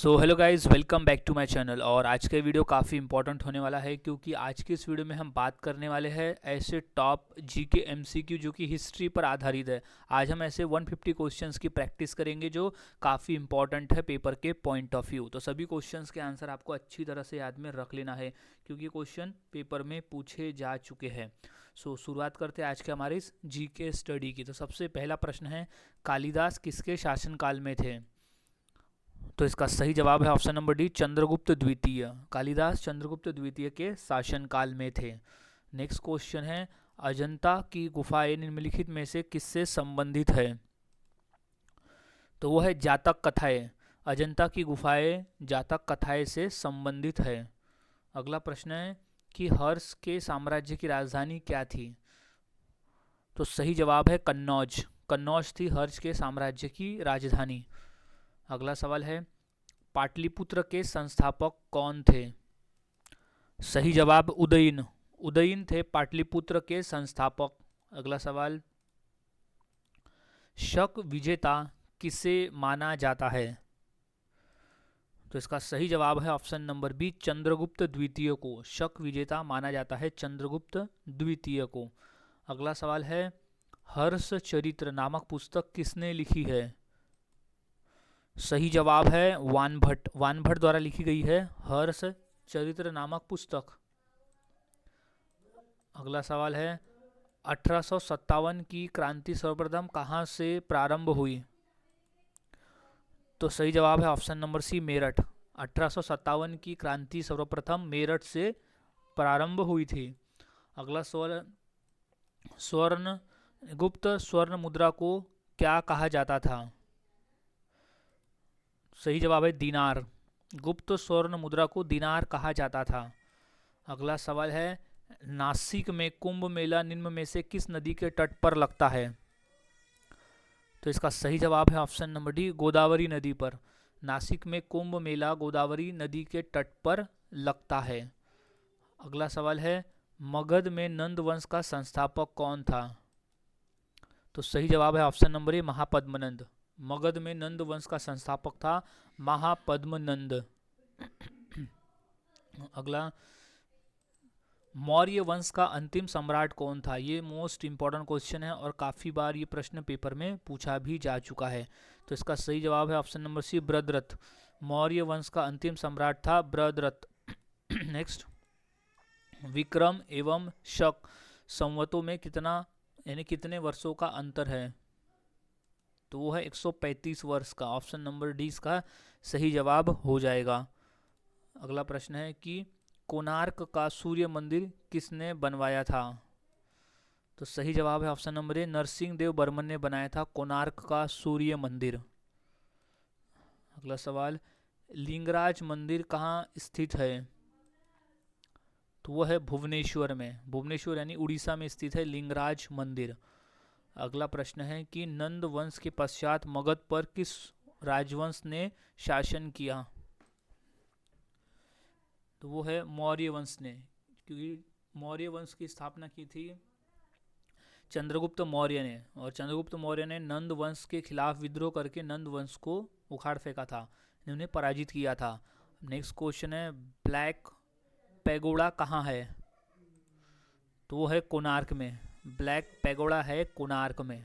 So hello guys, welcome back to my channel. और आज का वीडियो काफ़ी इंपॉर्टेंट होने वाला है क्योंकि आज के इस वीडियो में हम बात करने वाले हैं ऐसे टॉप जीके एमसीक्यू जो कि हिस्ट्री पर आधारित है। आज हम ऐसे 150 क्वेश्चंस की प्रैक्टिस करेंगे जो काफ़ी इंपॉर्टेंट है पेपर के पॉइंट ऑफ व्यू। तो सभी क्वेश्चंस के आंसर आपको अच्छी तरह से याद में रख लेना है क्योंकि क्वेश्चन पेपर में पूछे जा चुके हैं। सो शुरुआत करते हैं आज के हमारे इस जीके स्टडी की। तो सबसे पहला प्रश्न है, कालिदास किसके शासनकाल में थे? तो इसका सही जवाब है ऑप्शन नंबर डी, चंद्रगुप्त द्वितीय। कालिदास चंद्रगुप्त द्वितीय के शासनकाल में थे। नेक्स्ट क्वेश्चन है, अजंता की गुफाएं निम्नलिखित में से किससे संबंधित है? तो वो है जातक कथाएं। अजंता की गुफाएं जातक कथाएं से संबंधित है। अगला प्रश्न है कि हर्ष के साम्राज्य की राजधानी क्या थी? तो सही जवाब है कन्नौज। कन्नौज थी हर्ष के साम्राज्य की राजधानी। अगला सवाल है, पाटलिपुत्र के संस्थापक कौन थे? सही जवाब उदयन। उदयन थे पाटलिपुत्र के संस्थापक। अगला सवाल, शक विजेता किसे माना जाता है? तो इसका सही जवाब है ऑप्शन नंबर बी, चंद्रगुप्त द्वितीय को शक विजेता माना जाता है, चंद्रगुप्त द्वितीय को। अगला सवाल है, हर्ष चरित्र नामक पुस्तक किसने लिखी है? सही जवाब है वानभट्ट। वानभट्ट द्वारा लिखी गई है हर्ष चरित्र नामक पुस्तक। अगला सवाल है, 1857 की क्रांति सर्वप्रथम कहाँ से प्रारंभ हुई? तो सही जवाब है ऑप्शन नंबर सी, मेरठ। 1857 की क्रांति सर्वप्रथम मेरठ से प्रारंभ हुई थी। अगला सवाल, स्वर्ण गुप्त स्वर्ण मुद्रा को क्या कहा जाता था? सही जवाब है दीनार। गुप्त स्वर्ण मुद्रा को दीनार कहा जाता था। अगला सवाल है, नासिक में कुंभ मेला निम्न में से किस नदी के तट पर लगता है? तो इसका सही जवाब है ऑप्शन नंबर डी, गोदावरी नदी पर। नासिक में कुंभ मेला गोदावरी नदी के तट पर लगता है। अगला सवाल है, मगध में नंद वंश का संस्थापक कौन था? तो सही जवाब है option number A, Mahapadmananda. Magadh में नंद वंश का संस्थापक था महापद्मनंद। अगला, मौर्य वंश का अंतिम सम्राट कौन था? ये मोस्ट इंपॉर्टेंट क्वेश्चन है और काफ़ी बार ये प्रश्न पेपर में पूछा भी जा चुका है। तो इसका सही जवाब है option number C, Brihadratha. Maurya वंश का अंतिम सम्राट था बृहद्रथ। नेक्स्ट, विक्रम एवं शक संवतों में कितना यानी कितने वर्षों का अंतर है? तो वो है 135 वर्ष का। ऑप्शन नंबर डी इसका सही जवाब हो जाएगा। अगला प्रश्न है कि कोणार्क का सूर्य मंदिर किसने बनवाया था? तो सही जवाब है ऑप्शन नंबर ए, नरसिंह देव बर्मन ने बनाया था कोणार्क का सूर्य मंदिर। अगला सवाल, लिंगराज मंदिर कहाँ स्थित है? तो वह है भुवनेश्वर में। भुवनेश्वर यानी उड़ीसा में स्थित है लिंगराज मंदिर। अगला प्रश्न है कि नंद वंश के पश्चात मगध पर किस राजवंश ने शासन किया? तो वो है मौर्य वंश ने, क्योंकि मौर्य वंश की स्थापना की थी चंद्रगुप्त मौर्य ने, और चंद्रगुप्त मौर्य ने नंद वंश के खिलाफ विद्रोह करके नंद वंश को उखाड़ फेंका था, उन्हें पराजित किया था। नेक्स्ट क्वेश्चन है, ब्लैक पैगोडा कहाँ है? तो वो है कोणार्क में। ब्लैक पैगोडा है कोणार्क में।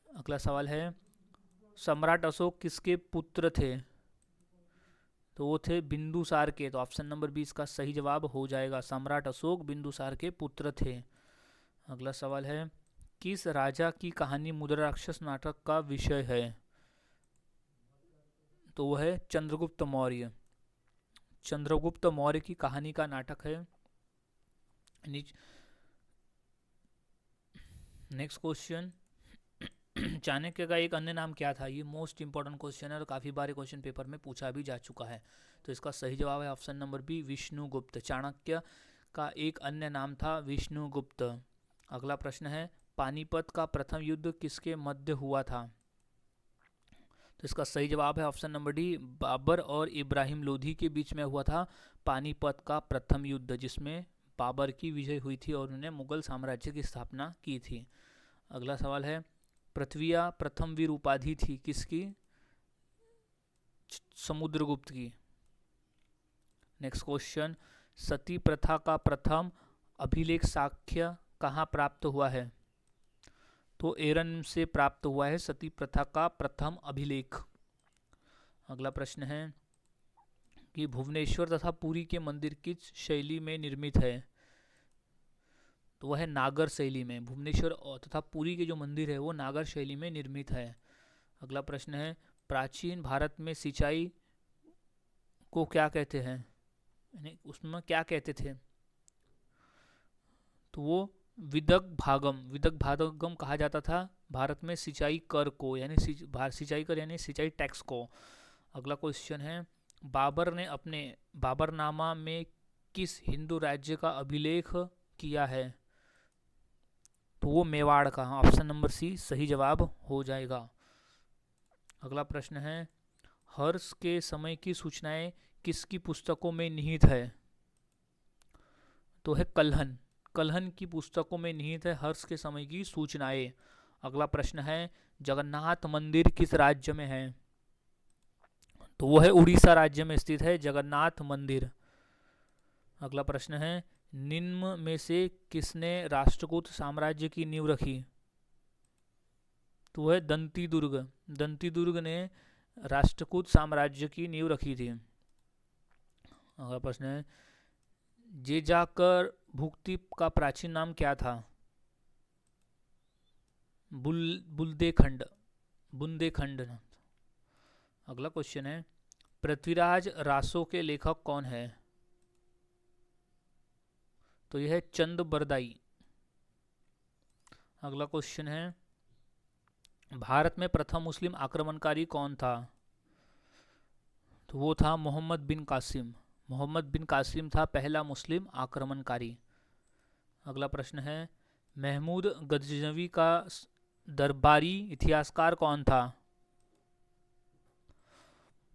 अगला सवाल है, सम्राट अशोक किसके पुत्र थे? तो वो थे बिंदुसार के। तो ऑप्शन नंबर बी इसका सही जवाब हो जाएगा, सम्राट अशोक बिंदुसार के पुत्र थे। अगला सवाल है, किस राजा की कहानी मुद्रा राक्षस नाटक का विषय है? तो वह है चंद्रगुप्त मौर्य। चंद्रगुप्त मौर्य की कहानी का नाटक है। नेक्स्ट क्वेश्चन, चाणक्य का एक अन्य नाम क्या था? ये मोस्ट इंपॉर्टेंट क्वेश्चन है और काफ़ी बार क्वेश्चन पेपर में पूछा भी जा चुका है। तो इसका सही जवाब है option number B, Vishnugupta. Chanakya का एक अन्य नाम था विष्णुगुप्त। अगला प्रश्न है, पानीपत का प्रथम युद्ध किसके मध्य हुआ था? तो इसका सही जवाब है ऑप्शन नंबर डी, बाबर और इब्राहिम लोधी के बीच में हुआ था पानीपत का प्रथम युद्ध, जिसमें बाबर की विजय हुई थी और उन्होंने मुगल साम्राज्य की स्थापना की थी। अगला सवाल है, पृथ्विया प्रथम वीर उपाधि थी किसकी? समुद्रगुप्त की। नेक्स्ट क्वेश्चन, सती प्रथा का प्रथम अभिलेख साक्ष्य कहाँ प्राप्त हुआ है? तो एरन से प्राप्त हुआ है सती प्रथा का प्रथम अभिलेख। अगला प्रश्न है कि भुवनेश्वर तथा पुरी के मंदिर किस शैली में निर्मित है? तो वह है नागर शैली में। भुवनेश्वर तथा पुरी के जो मंदिर है वो नागर शैली में निर्मित है। अगला प्रश्न है, प्राचीन भारत में सिंचाई को क्या कहते हैं, यानी उसमें क्या कहते थे? तो वो विदग भागम कहा जाता था भारत में सिंचाई कर को, यानी सिंचाई कर यानी सिंचाई टैक्स को। अगला क्वेश्चन है, बाबर ने अपने बाबरनामा में किस हिंदू राज्य का अभिलेख किया है? तो वो मेवाड़ का। ऑप्शन नंबर सी सही जवाब हो जाएगा। अगला प्रश्न है, हर्ष के समय की सूचनाएं किसकी पुस्तकों में निहित है? तो है कल्हन की पुस्तकों में निहित है हर्ष के समय की सूचनाएं। अगला प्रश्न है, जगन्नाथ मंदिर किस राज्य में है? तो वो है उड़ीसा राज्य में स्थित है जगन्नाथ मंदिर। अगला प्रश्न है, निम्न में से किसने राष्ट्रकूट साम्राज्य की नींव रखी? तो वह दंतीदुर्ग ने राष्ट्रकूट साम्राज्य की नींव रखी थी। अगला प्रश्न है, जेजाकर भुक्ति का प्राचीन नाम क्या था? बुंदेलखंड। अगला क्वेश्चन है, पृथ्वीराज रासो के लेखक कौन है? तो यह है चंद बरदाई। अगला क्वेश्चन है, भारत में प्रथम मुस्लिम आक्रमणकारी कौन था? तो वो था मोहम्मद बिन कासिम था पहला मुस्लिम आक्रमणकारी। अगला प्रश्न है, महमूद गजनवी का दरबारी इतिहासकार कौन था?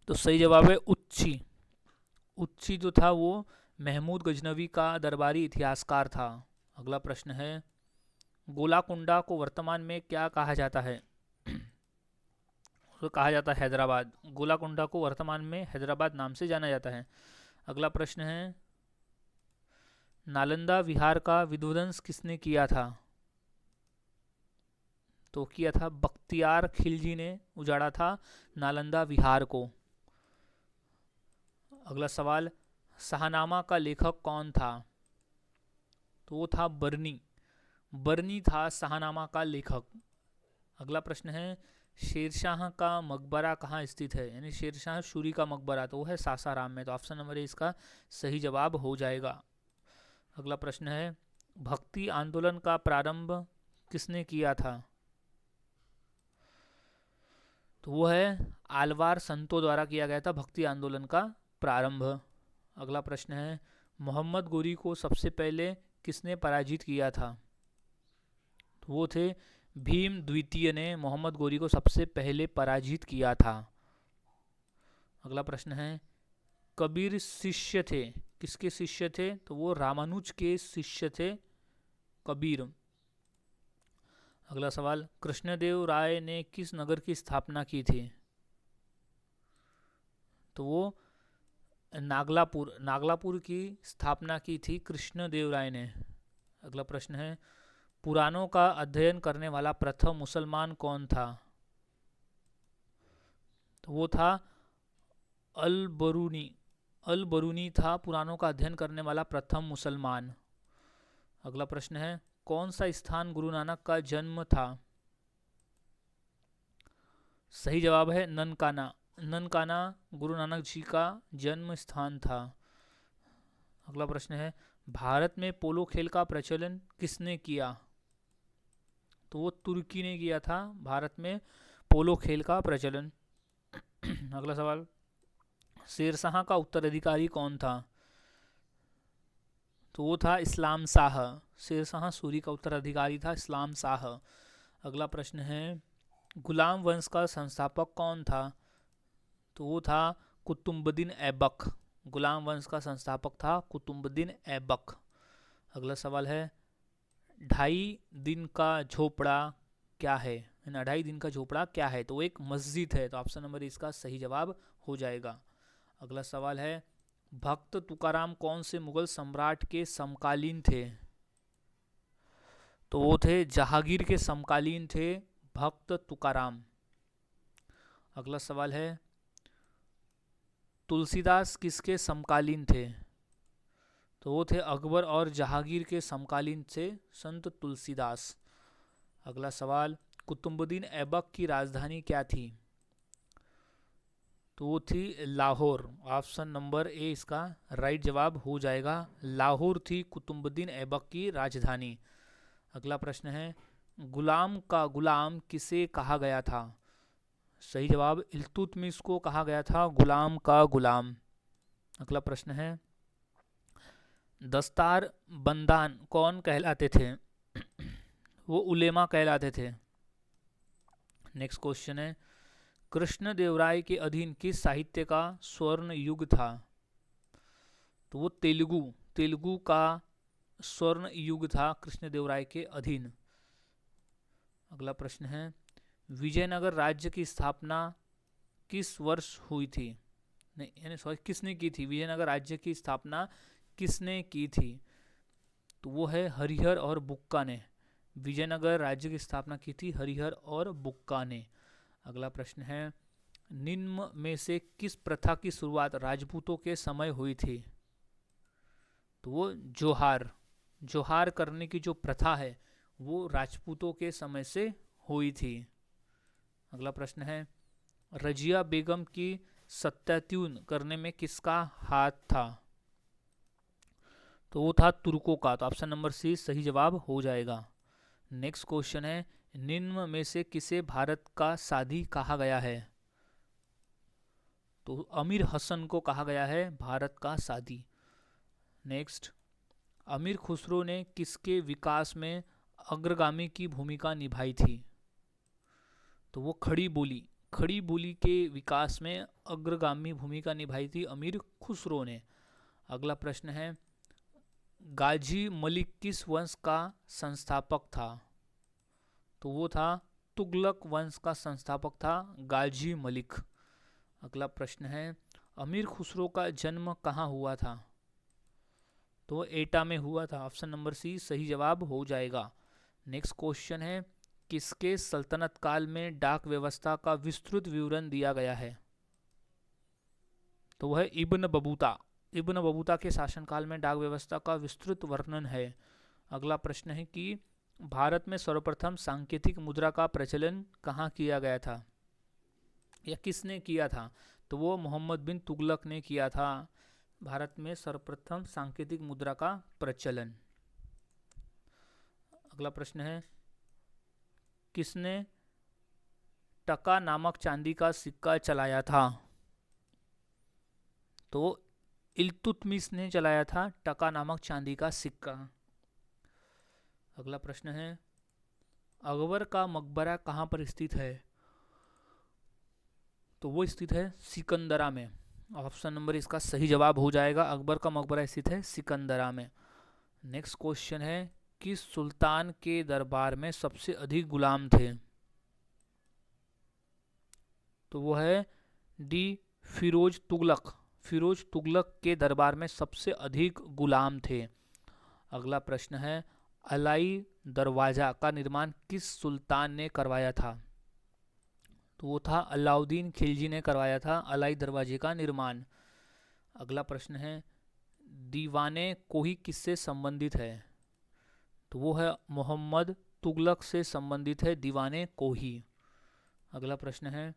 तो सही जवाब है उच्ची जो था वो महमूद गजनवी का दरबारी इतिहासकार था। अगला प्रश्न है, गोलाकुंडा को वर्तमान में क्या कहा जाता है? उसको कहा जाता है हैदराबाद। गोलाकुंडा को वर्तमान में हैदराबाद नाम से जाना जाता है। अगला प्रश्न है, नालंदा विहार का विध्वंस किसने किया था? तो किया था बख्तियार खिलजी ने उजाड़ा था नालंदा विहार को। अगला सवाल, शाहनामा का लेखक कौन था? तो वो था बर्नी था शाहनामा का लेखक। अगला प्रश्न है, शेरशाह का मकबरा कहाँ स्थित है? यानी शेरशाह सूरी का मकबरा तो वो है सासाराम में। तो ऑप्शन नंबर ए इसका सही जवाब हो जाएगा। अगला प्रश्न है, भक्ति आंदोलन का प्रारंभ किसने किया था? तो वो है आलवार संतों द्वारा किया गया था भक्ति आंदोलन का प्रारंभ। अगला प्रश्न है, मोहम्मद गोरी को सबसे पहले किसने पराजित किया था? तो वो थे भीम द्वितीय ने मोहम्मद गोरी को सबसे पहले पराजित किया था। अगला प्रश्न है, कबीर शिष्य थे, किसके शिष्य थे? तो वो रामानुज के शिष्य थे कबीर। अगला सवाल, कृष्णदेव राय ने किस नगर की स्थापना की थी? तो वो नागलापुर की स्थापना की थी कृष्णदेव राय ने। अगला प्रश्न है, पुराणों का अध्ययन करने वाला प्रथम मुसलमान कौन था? तो वो था अल बरूनी था पुराणों का अध्ययन करने वाला प्रथम मुसलमान। अगला प्रश्न है, कौन सा स्थान गुरु नानक का जन्म था? सही जवाब है ननकाना गुरु नानक जी का जन्म स्थान था। अगला प्रश्न है, भारत में पोलो खेल का प्रचलन किसने किया? तो वो तुर्की ने किया था भारत में पोलो खेल का प्रचलन। अगला सवाल, शेरशाह का उत्तराधिकारी कौन था? तो वो था इस्लाम शाह। शेरशाह सूरी का उत्तराधिकारी था इस्लाम शाह। अगला प्रश्न है, गुलाम वंश का संस्थापक कौन था? तो वो था कुतुबुद्दीन ऐबक। गुलाम वंश का संस्थापक था कुतुबुद्दीन ऐबक। अगला सवाल है, 2.5 दिन का झोपड़ा क्या है? 2.5 दिन का झोपड़ा क्या है? तो एक मस्जिद है। तो ऑप्शन नंबर इसका सही जवाब हो जाएगा। अगला सवाल है, भक्त तुकाराम कौन से मुगल सम्राट के समकालीन थे? तो वो थे जहांगीर के समकालीन थे भक्त तुकाराम। अगला सवाल है, तुलसीदास किसके समकालीन थे? तो वो थे अकबर और जहांगीर के समकालीन से संत तुलसीदास। अगला सवाल, कुतुबुद्दीन ऐबक की राजधानी क्या थी? तो वो थी लाहौर। ऑप्शन नंबर ए इसका राइट जवाब हो जाएगा। लाहौर थी कुतुबुद्दीन ऐबक की राजधानी। अगला प्रश्न है, गुलाम का गुलाम किसे कहा गया था? सही जवाब इल्तुतमिश को कहा गया था गुलाम का गुलाम। अगला प्रश्न है, दस्तार बंदान कौन कहलाते थे? वो उलेमा कहलाते थे। नेक्स्ट क्वेश्चन है, कृष्णदेवराय के अधीन किस साहित्य का स्वर्ण युग था? तो वो तेलुगु का स्वर्ण युग था कृष्णदेवराय के अधीन। अगला प्रश्न है, विजयनगर राज्य की स्थापना किस वर्ष हुई थी? नहीं यानी सॉरी, किसने की थी? विजयनगर राज्य की स्थापना किसने की थी? तो वो है हरिहर और बुक्का ने। विजयनगर राज्य की स्थापना की थी हरिहर और बुक्का ने। अगला प्रश्न है, निम्न में से किस प्रथा की शुरुआत राजपूतों के समय हुई थी? तो वो जोहार करने की जो प्रथा है वो राजपूतों के समय से हुई थी। अगला प्रश्न है, रजिया बेगम की सत्यात्यून करने में किसका हाथ था? तो वो था तुर्कों का। तो ऑप्शन नंबर सी सही जवाब हो जाएगा। नेक्स्ट क्वेश्चन है, निम्न में से किसे भारत का सादी कहा गया है? तो अमीर हसन को कहा गया है भारत का सादी। नेक्स्ट, अमीर खुसरो ने किसके विकास में अग्रगामी की भूमिका निभाई थी? तो वो खड़ी बोली के विकास में अग्रगामी भूमिका निभाई थी अमीर खुसरो ने। अगला प्रश्न है, गाजी मलिक किस वंश का संस्थापक था? तो वो था तुगलक वंश का संस्थापक था गाजी मलिक। अगला प्रश्न है, अमीर खुसरो का जन्म कहाँ हुआ था? तो एटा में हुआ था। ऑप्शन नंबर सी सही जवाब हो जाएगा। नेक्स्ट क्वेश्चन है, किसके सल्तनत काल में डाक व्यवस्था का विस्तृत विवरण दिया गया है? तो वह इब्न बबूता के शासनकाल में डाक व्यवस्था का विस्तृत वर्णन है। अगला प्रश्न है कि भारत में सर्वप्रथम सांकेतिक मुद्रा का प्रचलन कहाँ किया गया था या किसने किया था? तो वो मोहम्मद बिन तुगलक ने किया था भारत में सर्वप्रथम सांकेतिक मुद्रा का प्रचलन। अगला प्रश्न है, किसने टका नामक चांदी का सिक्का चलाया था? तो इल्तुतमिश ने चलाया था टका नामक चांदी का सिक्का। अगला प्रश्न है, अकबर का मकबरा कहाँ पर स्थित है? तो वो स्थित है सिकंदरा में। ऑप्शन नंबर इसका सही जवाब हो जाएगा। अकबर का मकबरा स्थित है सिकंदरा में। नेक्स्ट क्वेश्चन है, किस सुल्तान के दरबार में सबसे अधिक गुलाम थे? तो वो है डी फिरोज तुगलक के दरबार में सबसे अधिक गुलाम थे। अगला प्रश्न है, अलाई दरवाजा का निर्माण किस सुल्तान ने करवाया था? तो वो था अलाउद्दीन खिलजी ने करवाया था अलाई दरवाजे का निर्माण। अगला प्रश्न है, दीवाने कोही किससे संबंधित है? तो वो है मोहम्मद तुगलक से संबंधित है दीवाने कोही। अगला प्रश्न है,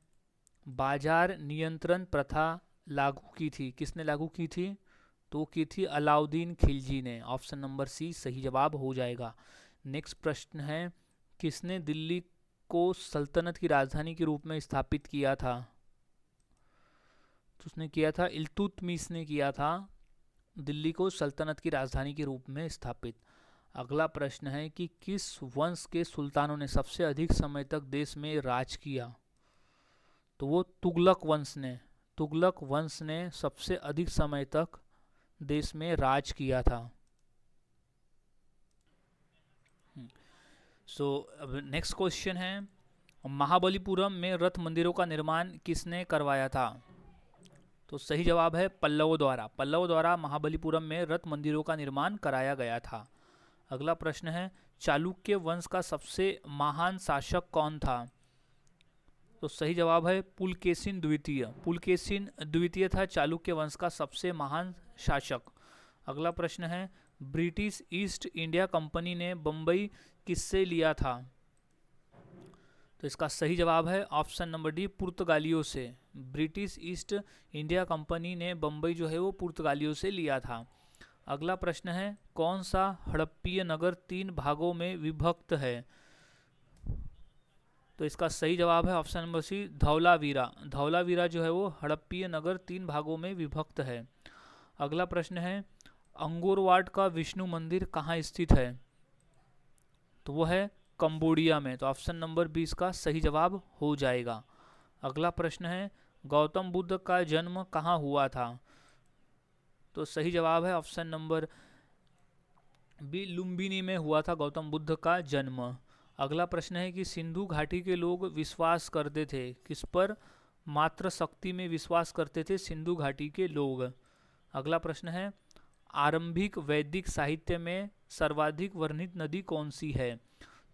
बाजार नियंत्रण प्रथा लागू की थी किसने लागू की थी? तो की थी अलाउद्दीन खिलजी ने। ऑप्शन नंबर सी सही जवाब हो जाएगा। नेक्स्ट प्रश्न है, किसने दिल्ली को सल्तनत की राजधानी के रूप में स्थापित किया था? तो उसने किया था इल्तुतमिश ने किया था दिल्ली को सल्तनत की राजधानी के रूप में स्थापित। अगला प्रश्न है कि किस वंश के सुल्तानों ने सबसे अधिक समय तक देश में राज किया? तो वो तुगलक वंश ने सबसे अधिक समय तक देश में राज किया था। अब नेक्स्ट क्वेश्चन है, महाबलीपुरम में रथ मंदिरों का निर्माण किसने करवाया था? तो सही जवाब है पल्लवों द्वारा। पल्लवों द्वारा महाबलीपुरम में रथ मंदिरों का निर्माण कराया गया था। अगला प्रश्न है, चालुक्य वंश का सबसे महान शासक कौन था? तो सही जवाब है पुलकेशिन द्वितीय। पुलकेशिन द्वितीय था चालुक्य वंश का सबसे महान शासक। अगला प्रश्न है, ब्रिटिश ईस्ट इंडिया कंपनी ने बम्बई किससे लिया था? तो इसका सही जवाब है ऑप्शन नंबर डी, पुर्तगालियों से। ब्रिटिश ईस्ट इंडिया कंपनी ने बम्बई जो है वो पुर्तगालियों से लिया था। अगला प्रश्न है, कौन सा हड़प्पीय नगर 3 भागों में विभक्त है? तो इसका सही जवाब है option number C, Dholavira. Dholavira जो है वो हड़प्पीय नगर 3 भागों में विभक्त है। अगला प्रश्न है, अंगोरवाट का विष्णु मंदिर कहाँ स्थित है? तो वो है कंबोडिया में। तो ऑप्शन नंबर 20 का सही जवाब हो जाएगा। अगला प्रश्न है, गौतम बुद्ध का जन्म कहाँ हुआ था? तो सही जवाब है ऑप्शन नंबर बी, लुम्बिनी में हुआ था गौतम बुद्ध का जन्म। अगला प्रश्न है कि सिंधु घाटी के लोग विश्वास करते थे किस पर? मात्र शक्ति में विश्वास करते थे सिंधु घाटी के लोग। अगला प्रश्न है, आरंभिक वैदिक साहित्य में सर्वाधिक वर्णित नदी कौन सी है?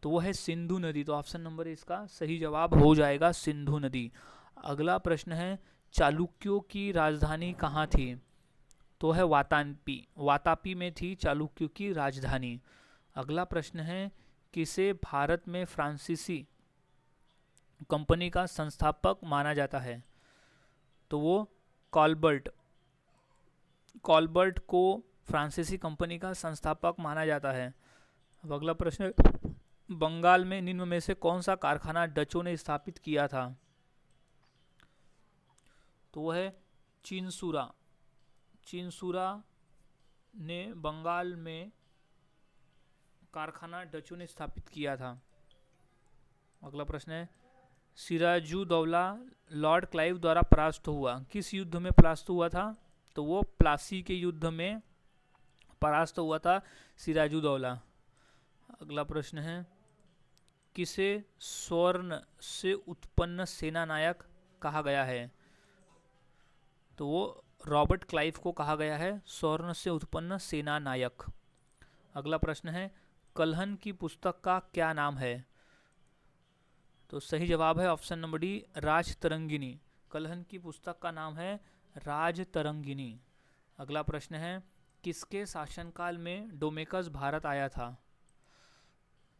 तो वो है सिंधु नदी। तो ऑप्शन नंबर इसका सही जवाब हो जाएगा, सिंधु नदी। अगला प्रश्न है, चालुक्यों की राजधानी कहाँ थी? तो है वातापी। वातापी में थी चालुक्यों की राजधानी। अगला प्रश्न है, किसे भारत में फ्रांसीसी कंपनी का संस्थापक माना जाता है? तो वो कॉलबर्ट। कॉलबर्ट को फ्रांसीसी कंपनी का संस्थापक माना जाता है। अब अगला प्रश्न, बंगाल में निम्न में से कौन सा कारखाना डचों ने स्थापित किया था? तो वो है चिंसुरा। चिंसुरा ने बंगाल में कारखाना डचों ने स्थापित किया था। अगला प्रश्न है, सिराजुद्दौला लॉर्ड क्लाइव द्वारा परास्त हुआ, किस युद्ध में परास्त हुआ था? तो वो प्लासी के युद्ध में परास्त हुआ था सिराजुद्दौला। अगला प्रश्न है, किसे स्वर्ण से उत्पन्न सेना नायक कहा गया है? तो वो रॉबर्ट क्लाइव को कहा गया है स्वर्ण से उत्पन्न सेना नायक। अगला प्रश्न है, कल्हन की पुस्तक का क्या नाम है? तो सही जवाब है option number D, Rajatarangini. Kalhana की पुस्तक का नाम है राजतरंगिणी। अगला प्रश्न है, किसके शासनकाल में डोमेकस भारत आया था?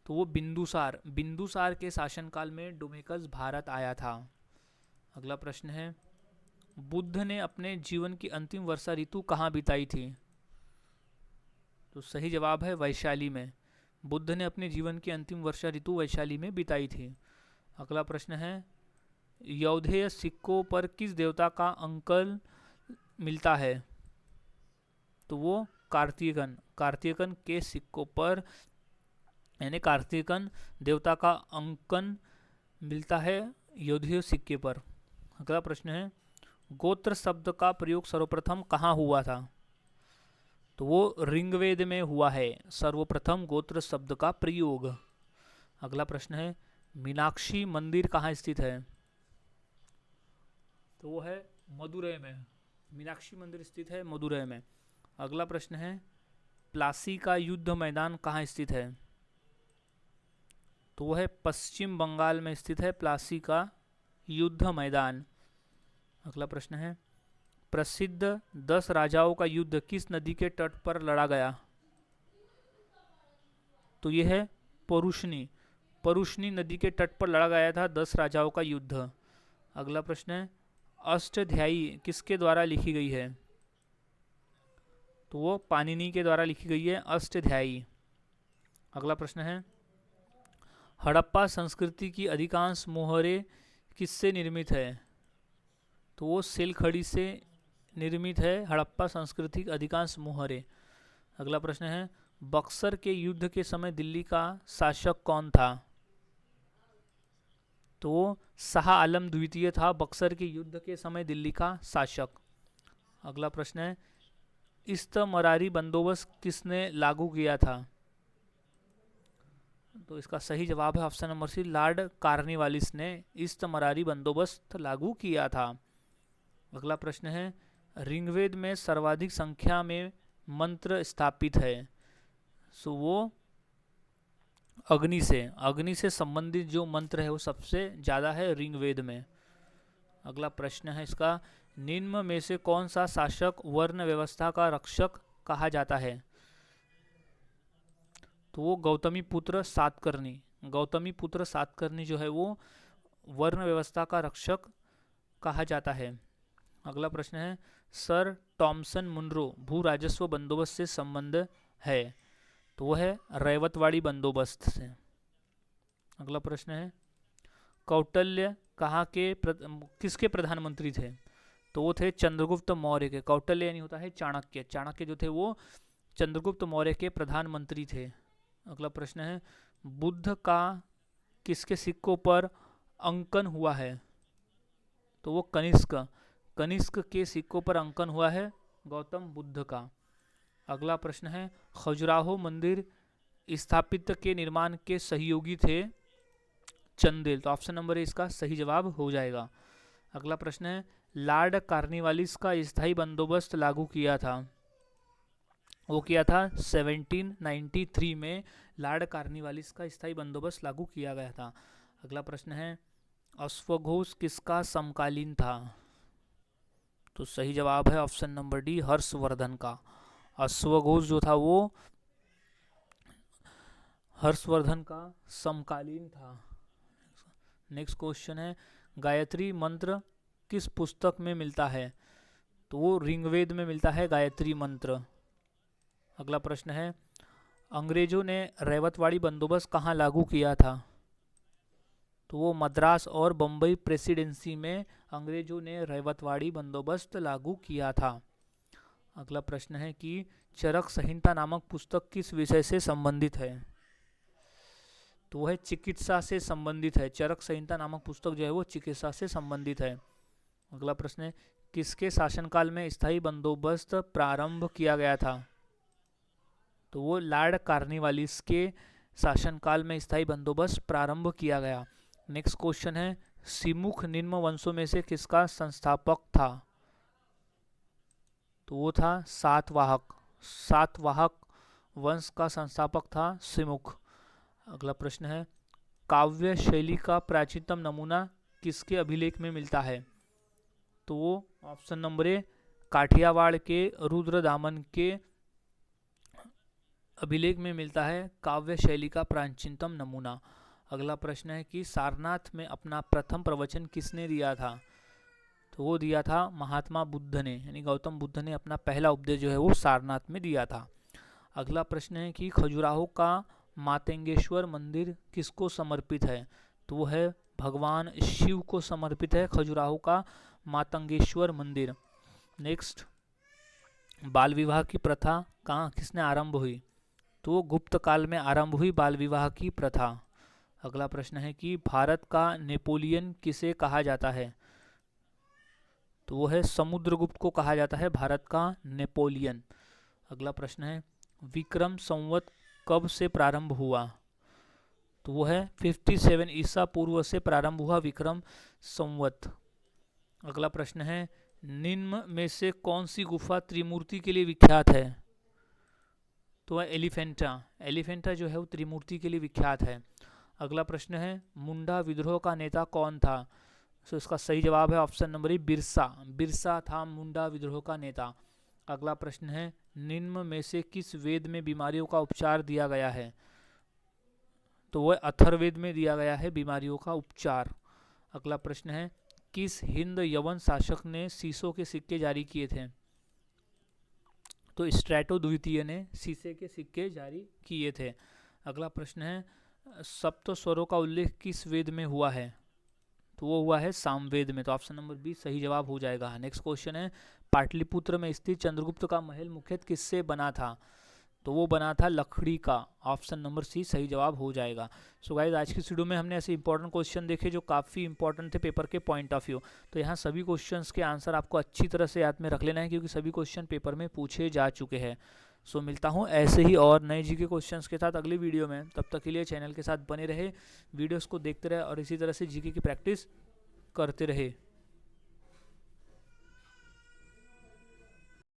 तो वो बिंदुसार। बिंदुसार के शासनकाल में डोमेकस भारत आया था। अगला प्रश्न है, बुद्ध ने अपने जीवन की अंतिम वर्षा ऋतु कहाँ बिताई थी? तो सही जवाब है वैशाली में। बुद्ध ने अपने जीवन की अंतिम वर्षा ऋतु वैशाली में बिताई थी। अगला प्रश्न है, यौधेय सिक्कों पर किस देवता का अंकन मिलता है? तो वो कार्तिकन। कार्तिकन के सिक्कों पर यानी कार्तिकन देवता का अंकन मिलता है यौधेय सिक्के पर। अगला प्रश्न है, गोत्र शब्द का प्रयोग सर्वप्रथम कहाँ हुआ था? तो वो ऋग्वेद में हुआ है सर्वप्रथम गोत्र शब्द का प्रयोग। अगला प्रश्न है, मीनाक्षी मंदिर कहाँ स्थित है? तो वो है मदुरै में। मीनाक्षी मंदिर स्थित है मदुरै में। अगला प्रश्न है, प्लासी का युद्ध मैदान कहाँ स्थित है? तो वो है पश्चिम बंगाल में स्थित है प्लासी का युद्ध मैदान। अगला प्रश्न है, प्रसिद्ध 10 राजाओं का युद्ध किस नदी के तट पर लड़ा गया? तो यह है परुष्णी। परुष्णी नदी के तट पर लड़ा गया था 10 राजाओं का युद्ध। अगला प्रश्न है, अष्टाध्यायी किसके द्वारा लिखी गई है? तो वो पाणिनि के द्वारा लिखी गई है अष्टाध्यायी। अगला प्रश्न है, हड़प्पा संस्कृति की अधिकांश मोहरें किससे निर्मित है? तो वो सिलखड़ी से निर्मित है हड़प्पा संस्कृति की अधिकांश मोहरें। अगला प्रश्न है, बक्सर के युद्ध के समय दिल्ली का शासक कौन था? तो वो शाह आलम द्वितीय था बक्सर के युद्ध के समय दिल्ली का शासक। अगला प्रश्न है, इस्तमरारी बंदोबस्त किसने लागू किया था? तो इसका सही जवाब है option number C, Lord Cornwallis ने इस्तमरारी बंदोबस्त लागू किया था। अगला प्रश्न है ऋग्वेद में सर्वाधिक संख्या में मंत्र स्थापित है। सो वो अग्नि से संबंधित जो मंत्र है वो सबसे ज़्यादा है ऋग्वेद में। अगला प्रश्न है इसका, निम्न में से कौन सा शासक वर्ण व्यवस्था का रक्षक कहा जाता है? तो वो गौतमी पुत्र सातकर्णी जो है वो वर्ण व्यवस्था का रक्षक कहा जाता है। अगला प्रश्न है सर टॉमसन मुनरो भू राजस्व बंदोबस्त से संबंध है। तो वो है रैवतवाड़ी बंदोबस्त से। अगला प्रश्न है कौटिल्य किसके प्रधानमंत्री थे? तो वो थे चंद्रगुप्त मौर्य के। कौटिल्य यानी होता है चाणक्य जो थे वो चंद्रगुप्त मौर्य के प्रधानमंत्री थे। अगला प्रश्न है बुद्ध का किसके सिक्कों पर अंकन हुआ है? तो वो कनिष्क के सिक्कों पर अंकन हुआ है गौतम बुद्ध का। अगला प्रश्न है खजुराहो मंदिर स्थापित के निर्माण के सहयोगी थे चंदेल। तो ऑप्शन नंबर ए इसका सही जवाब हो जाएगा। अगला प्रश्न है लॉर्ड कॉर्नवालिस का स्थायी बंदोबस्त लागू किया था। वो किया था 1793 में लॉर्ड कॉर्नवालिस का स्थायी बंदोबस्त लागू किया गया था। अगला प्रश्न है अश्वघोष किसका समकालीन था? तो सही जवाब है ऑप्शन नंबर डी हर्षवर्धन का। अश्वघोष जो था वो हर्षवर्धन का समकालीन था। नेक्स्ट क्वेश्चन है गायत्री मंत्र किस पुस्तक में मिलता है? तो वो ऋग्वेद में मिलता है गायत्री मंत्र। अगला प्रश्न है अंग्रेजों ने रैवतवाड़ी बंदोबस्त कहाँ लागू किया था? तो वो मद्रास और बम्बई प्रेसिडेंसी में अंग्रेजों ने रैवतवाड़ी बंदोबस्त लागू किया था। अगला प्रश्न है कि चरक संहिता नामक पुस्तक किस विषय से संबंधित है? तो वह चिकित्सा से संबंधित है। चरक संहिता नामक पुस्तक जो है वो चिकित्सा से संबंधित है। अगला प्रश्न है किसके शासनकाल में स्थायी बंदोबस्त प्रारंभ किया गया था? तो वो लॉर्ड कॉर्नवालिस के शासनकाल में स्थायी बंदोबस्त प्रारंभ किया गया। नेक्स्ट क्वेश्चन है सिमुख निम्न वंशों में से किसका संस्थापक था? तो वो था सातवाहक वंश का संस्थापक था सिमुख। अगला प्रश्न है काव्य शैली का प्राचीनतम नमूना किसके अभिलेख में मिलता है? तो वो ऑप्शन नंबर ए काठियावाड़ के रुद्रदामन के अभिलेख में मिलता है काव्य शैली का प्राचीनतम नमूना। अगला प्रश्न है कि सारनाथ में अपना प्रथम प्रवचन किसने दिया था? तो वो दिया था महात्मा बुद्ध ने, यानी गौतम बुद्ध ने अपना पहला उपदेश जो है वो सारनाथ में दिया था। अगला प्रश्न है कि खजुराहो का मातंगेश्वर मंदिर किसको समर्पित है? तो वो है भगवान शिव को समर्पित है खजुराहो का मातंगेश्वर मंदिर। नेक्स्ट बाल विवाह की प्रथा कहाँ किसने आरंभ हुई? तो गुप्त काल में आरंभ हुई बाल विवाह की प्रथा। अगला प्रश्न है कि भारत का नेपोलियन किसे कहा जाता है? तो वो है समुद्रगुप्त को कहा जाता है भारत का नेपोलियन। अगला प्रश्न है विक्रम संवत कब से प्रारंभ हुआ? तो वो है 57 ईसा पूर्व से प्रारंभ हुआ विक्रम संवत। अगला प्रश्न है निम्न में से कौन सी गुफा त्रिमूर्ति के लिए विख्यात है? तो है एलिफेंटा जो है वो त्रिमूर्ति के लिए विख्यात है। अगला प्रश्न है मुंडा विद्रोह का नेता कौन था? तो इसका सही जवाब है ऑप्शन नंबर ए बिरसा था मुंडा विद्रोह का नेता। अगला प्रश्न है निम्न में से किस वेद में बीमारियों का उपचार दिया गया है? तो वह अथर्ववेद में दिया गया है बीमारियों का उपचार। अगला प्रश्न है किस हिंद यवन शासक ने शीशों के सिक्के जारी किए थे? तो स्ट्रैटो द्वितीय ने शीशे के सिक्के जारी किए थे। अगला प्रश्न है सप्त स्वरों का उल्लेख किस वेद में हुआ है? तो वो हुआ है सामवेद में। तो ऑप्शन नंबर बी सही जवाब हो जाएगा। नेक्स्ट क्वेश्चन है पाटलिपुत्र में स्थित चंद्रगुप्त का महल मुख्यतः किससे बना था? तो वो बना था लकड़ी का। ऑप्शन नंबर सी सही जवाब हो जाएगा। सो गाइस आज की वीडियो में हमने ऐसे इंपॉर्टेंट क्वेश्चन देखे जो काफ़ी इंपॉर्टेंट थे पेपर के पॉइंट ऑफ व्यू। तो यहाँ सभी क्वेश्चंस के आंसर आपको अच्छी तरह से याद में रख लेना है क्योंकि सभी क्वेश्चन पेपर में पूछे जा चुके हैं। सो मिलता हूँ ऐसे ही और नए जीके क्वेश्चंस के साथ अगली वीडियो में। तब तक के लिए चैनल के साथ बने रहे, वीडियोज़ को देखते रहे और इसी तरह से जीके की प्रैक्टिस करते रहे।